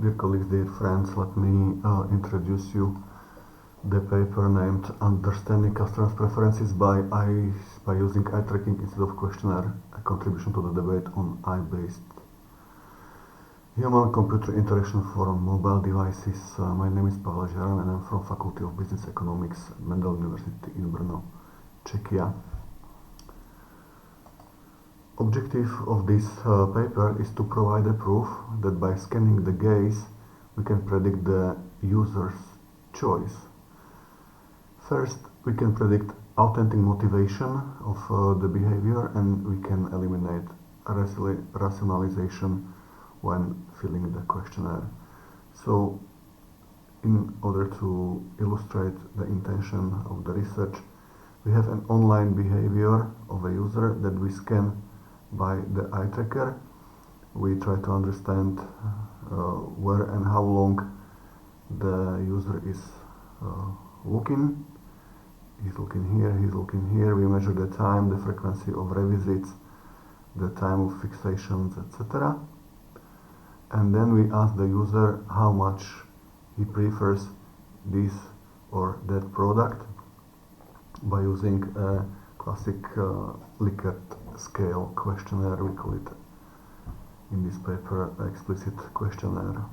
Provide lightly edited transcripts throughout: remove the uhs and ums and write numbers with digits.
Dear colleagues, dear friends, let me introduce you the paper named Understanding Customers' Preferences by using eye tracking instead of questionnaire, a contribution to the debate on eye-based human-computer interaction for mobile devices. My name is Ziaran and I'm from Faculty of Business Economics at Mendel University in Brno, Czechia. Objective of this paper is to provide a proof that by scanning the gaze we can predict the user's choice. First, we can predict authentic motivation of the behavior, and we can eliminate rationalization when filling the questionnaire. So, in order to illustrate the intention of the research, we have an online behavior of a user that we scan by the eye tracker. We try to understand where and how long the user is looking. He's looking here, he's looking here. We measure the time, the frequency of revisits, the time of fixations, etc. And then we ask the user how much he prefers this or that product by using a classic Likert scale questionnaire. We call it in this paper explicit questionnaire.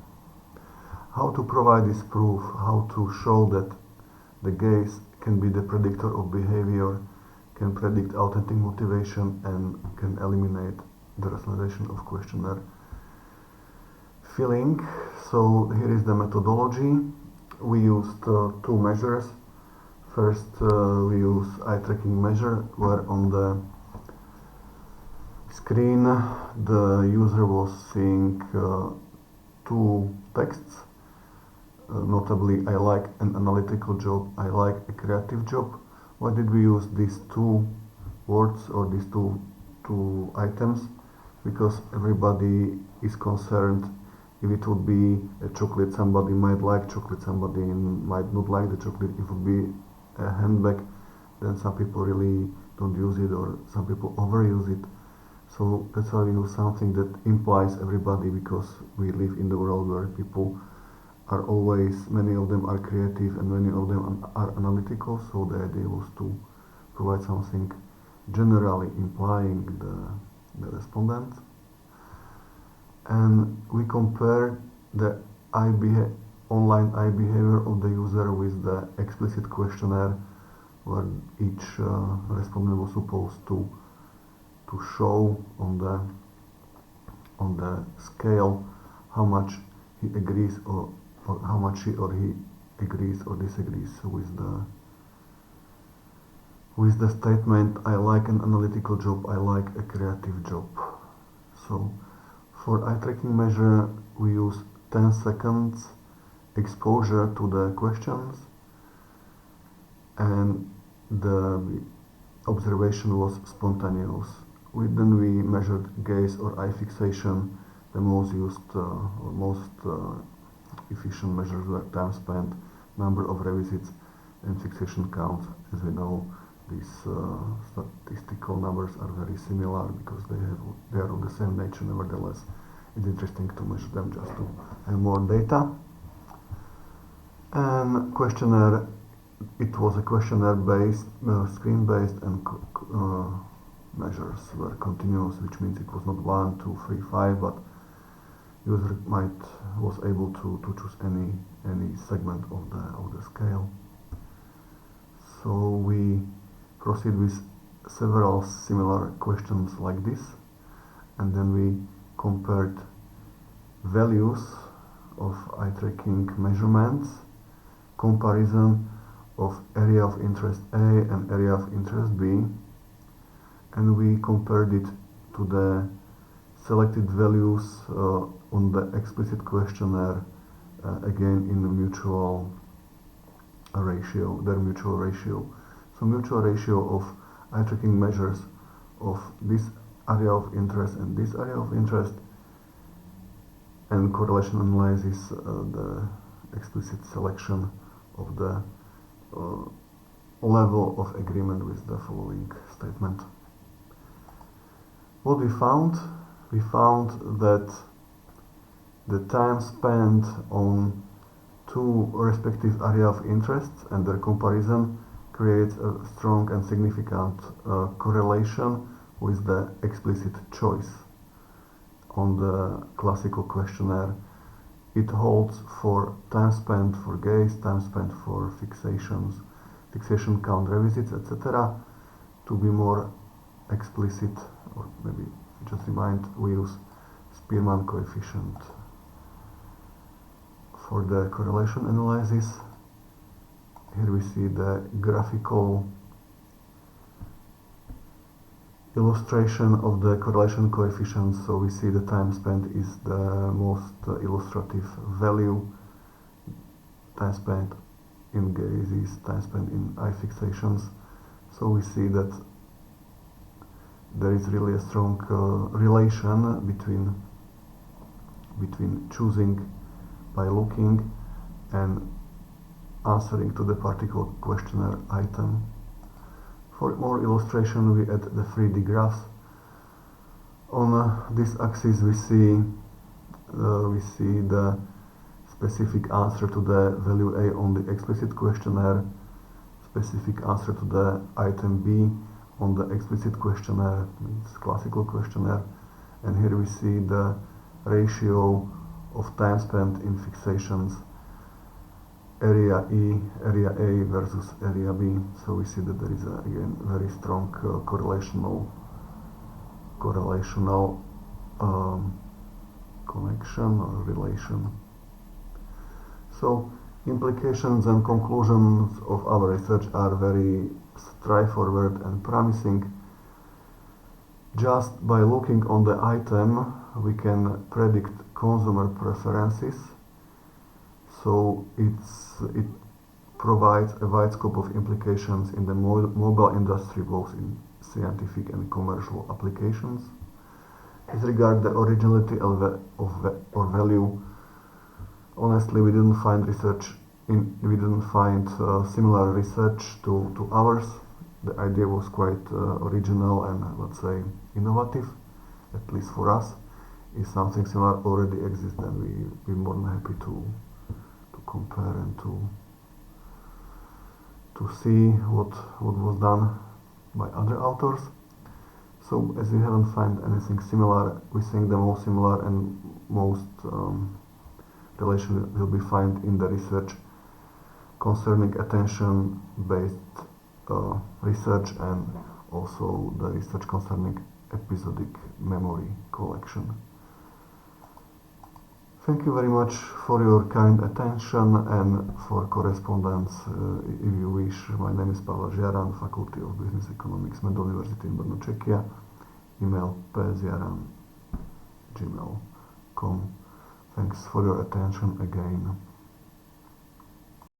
How to provide this proof, how to show that the gaze can be the predictor of behavior, can predict authentic motivation, and can eliminate the rationalization of questionnaire filling. So here is the methodology. We used two measures. First, we use eye tracking measure, where on the screen the user was seeing two texts, notably I like an analytical job, I like a creative job. Why did we use these two words or these two items? Because everybody is concerned. If it would be a chocolate, somebody might like chocolate, somebody might not like the chocolate. If it would be a handbag, then some people really don't use it, or some people overuse it. So that's why we use something that implies everybody, because we live in the world where people are always, many of them are creative and many of them are analytical. So the idea was to provide something generally implying the respondent. And we compare the online eye behavior of the user with the explicit questionnaire, where each respondent was supposed to show on the scale how much he agrees or how much she or he agrees or disagrees with the statement I like an analytical job, I like a creative job. So for eye tracking measure we use 10 seconds exposure to the questions, and the observation was spontaneous. Then we measured gaze or eye fixation. The most used or most efficient measures were time spent, number of revisits, and fixation count. As we know, these statistical numbers are very similar because they are of the same nature. Nevertheless, it's interesting to measure them just to have more data. And questionnaire, it was a questionnaire-based, screen-based, and measures were continuous, which means it was not 1, 2, 3, 5, but user was able to choose any segment of the scale. So we proceed with several similar questions like this, and then we compared values of eye tracking measurements, comparison of area of interest A and area of interest B, and we compared it to the selected values on the explicit questionnaire, again in the mutual ratio, their mutual ratio. So mutual ratio of eye tracking measures of this area of interest and this area of interest, and correlation analysis, the explicit selection of the level of agreement with the following statement. What we found? We found that The time spent on two respective areas of interests and their comparison creates a strong and significant correlation with the explicit choice. On the classical questionnaire, it holds for time spent for gaze, time spent for fixation count revisits, etc. To be more explicit, or maybe just remind, we use Spearman coefficient. For the correlation analysis, here we see the graphical illustration of the correlation coefficients. So we see the time spent is the most illustrative value. Time spent in gazes, time spent in eye fixations. So we see that there is really a strong relation between choosing by looking and answering to the particular questionnaire item. For more illustration, we add the 3D graphs. On this axis, we see the specific answer to the value A on the explicit questionnaire, specific answer to the item B on the explicit questionnaire, means classical questionnaire, and here we see the ratio of time spent in fixations, area E, area A versus area B. So we see that there is again very strong correlational connection or relation. So implications and conclusions of our research are very straightforward and promising. Just by looking on the item, we can predict consumer preferences. So it provides a wide scope of implications in the mobile industry, both in scientific and commercial applications. As regards the originality or value, honestly, we didn't find similar research to ours. The idea was quite original and, let's say, innovative, at least for us. If something similar already exists, then we're more than happy to compare and to see what was done by other authors. So as we haven't found anything similar, we think the most similar and most relation will be found in the research concerning attention-based research and also the research concerning episodic memory collection. Thank you very much for your kind attention and for correspondence. If you wish, my name is Ziaran, Faculty of Business Economics, Med University in Brno, Czechia. Email pziaran@gmail.com. Thanks for your attention again.